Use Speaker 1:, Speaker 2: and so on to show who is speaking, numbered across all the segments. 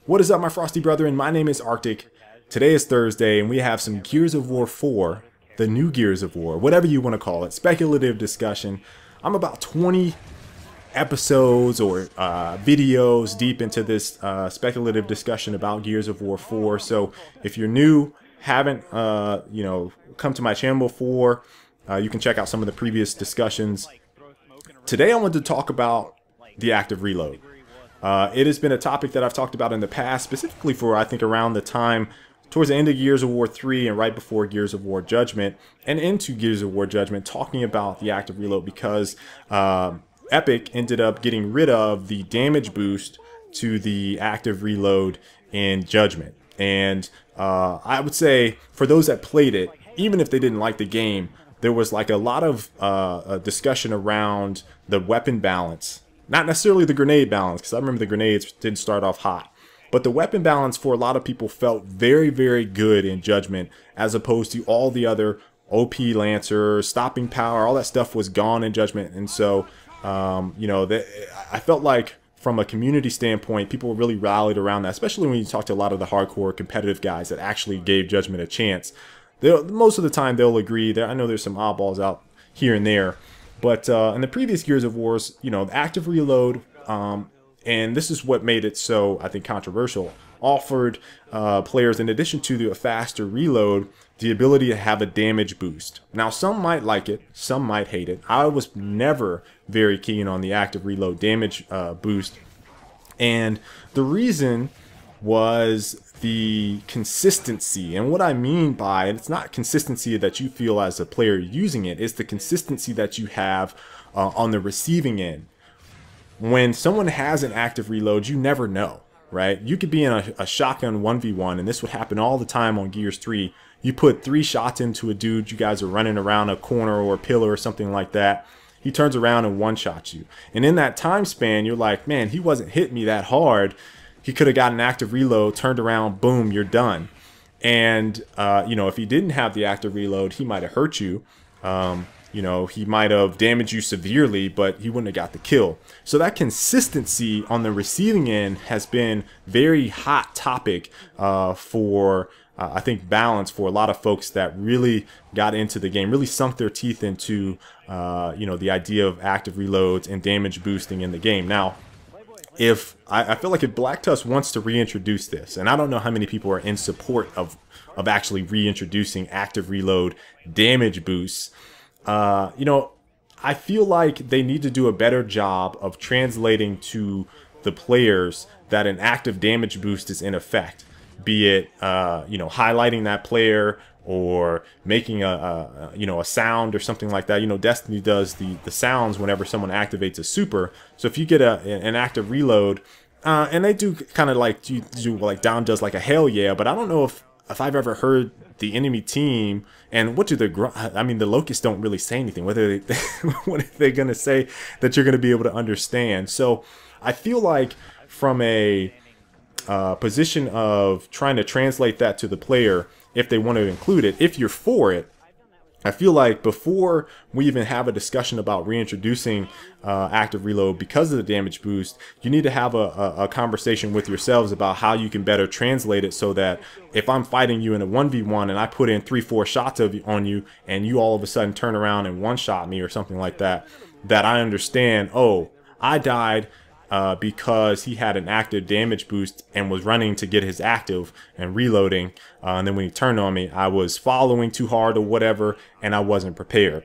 Speaker 1: What is up, my frosty brethren? My name is Arctic. Today is Thursday, and we have some Gears of War 4, the new Gears of War, whatever you want to call it, speculative discussion. I'm about 20 episodes or videos deep into this speculative discussion about Gears of War 4. So if you're new, haven't come to my channel before, you can check out some of the previous discussions. Today I wanted to talk about the active reload. It has been a topic that I've talked about in the past, specifically for, I think, around the time towards the end of Gears of War 3 and right before Gears of War Judgment and into Gears of War Judgment, talking about the active reload because Epic ended up getting rid of the damage boost to the active reload in Judgment. And I would say for those that played it, even if they didn't like the game, there was like a lot of discussion around the weapon balance. Not necessarily the grenade balance, because I remember the grenades didn't start off hot. But the weapon balance for a lot of people felt very, very good in Judgment, as opposed to all the other OP Lancer, stopping power, all that stuff was gone in Judgment. And so, I felt like from a community standpoint, people really rallied around that, especially when you talk to a lot of the hardcore competitive guys that actually gave Judgment a chance. Most of the time they'll agree. I know there's some oddballs out here and there. But in the previous Gears of Wars, the active reload, and this is what made it so, I think, controversial, offered players, in addition to the faster reload, the ability to have a damage boost. Now, some might like it, some might hate it. I was never very keen on the active reload damage boost. And the reason was the consistency. And what I mean by it, it's not consistency that you feel as a player using it, it's the consistency that you have on the receiving end. When someone has an active reload, you never know, right? You could be in a shotgun 1v1, and this would happen all the time on Gears 3. You put 3 shots into a dude, you guys are running around a corner or a pillar or something like that. He turns around and one-shots you. And in that time span, you're like, man, he wasn't hitting me that hard. He could have got an active reload, turned around, boom, you're done. And, if he didn't have the active reload, he might have hurt you. He might have damaged you severely, but he wouldn't have got the kill. So that consistency on the receiving end has been very hot topic for, I think, balance for a lot of folks that really got into the game, really sunk their teeth into, the idea of active reloads and damage boosting in the game. Now, if I feel like if Black Tusk wants to reintroduce this, and I don't know how many people are in support of actually reintroducing active reload damage boosts, I feel like they need to do a better job of translating to the players that an active damage boost is in effect, be it highlighting that player or making a sound or something like that. Destiny does the sounds whenever someone activates a super. So if you get an active reload, and they do kind of like do like Dom does like a hell yeah, but I don't know if I've ever heard the enemy team, and what do the Locusts don't really say anything. What are they gonna say that you're gonna be able to understand? So I feel like from a position of trying to translate that to the player, if they want to include it, if you're for it, I feel like before we even have a discussion about reintroducing active reload because of the damage boost, you need to have a conversation with yourselves about how you can better translate it so that if I'm fighting you in a 1v1 and I put in 3-4 shots on you and you all of a sudden turn around and one-shot me or something like that, that I understand, oh, I died because he had an active damage boost and was running to get his active and reloading, and then when he turned on me, I was following too hard or whatever, and I wasn't prepared.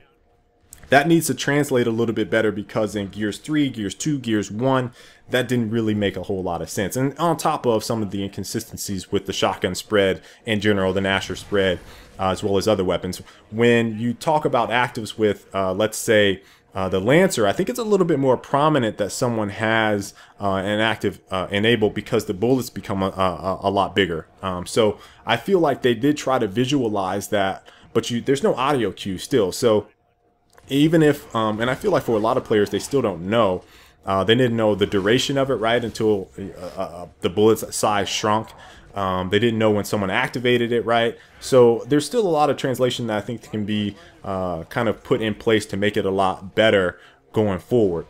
Speaker 1: That needs to translate a little bit better, because in Gears 3, Gears 2, Gears 1, that didn't really make a whole lot of sense. And on top of some of the inconsistencies with the shotgun spread, in general, the Nasher spread, as well as other weapons. When you talk about actives with, let's say, the Lancer, I think it's a little bit more prominent that someone has an active enabled, because the bullets become a lot bigger. So I feel like they did try to visualize that, but there's no audio cue still. So even if, and I feel like for a lot of players, they still don't know. They didn't know the duration of it, right, until the bullet's size shrunk. They didn't know when someone activated it, right? So there's still a lot of translation that I think can be kind of put in place to make it a lot better going forward.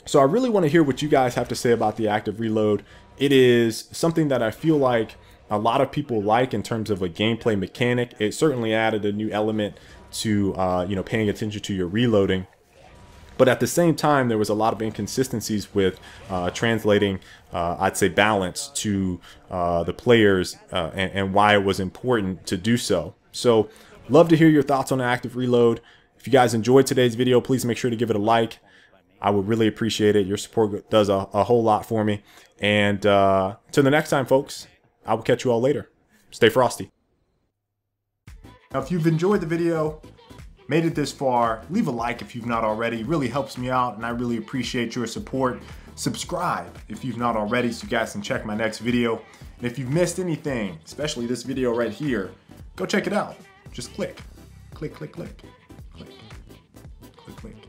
Speaker 1: So I really want to hear what you guys have to say about the active reload It is something that I feel like a lot of people like in terms of a gameplay mechanic. It certainly added a new element to paying attention to your reloading. But at the same time, there was a lot of inconsistencies with translating, I'd say, balance to the players and why it was important to do so. So, love to hear your thoughts on active reload. If you guys enjoyed today's video, please make sure to give it a like. I would really appreciate it. Your support does a whole lot for me. And till the next time, folks, I will catch you all later. Stay frosty. Now, if you've enjoyed the video, made it this far, leave a like if you've not already. It really helps me out, and I really appreciate your support. Subscribe if you've not already so you guys can check my next video. And if you've missed anything, especially this video right here, go check it out. Just click. Click, click, click. Click, click, click.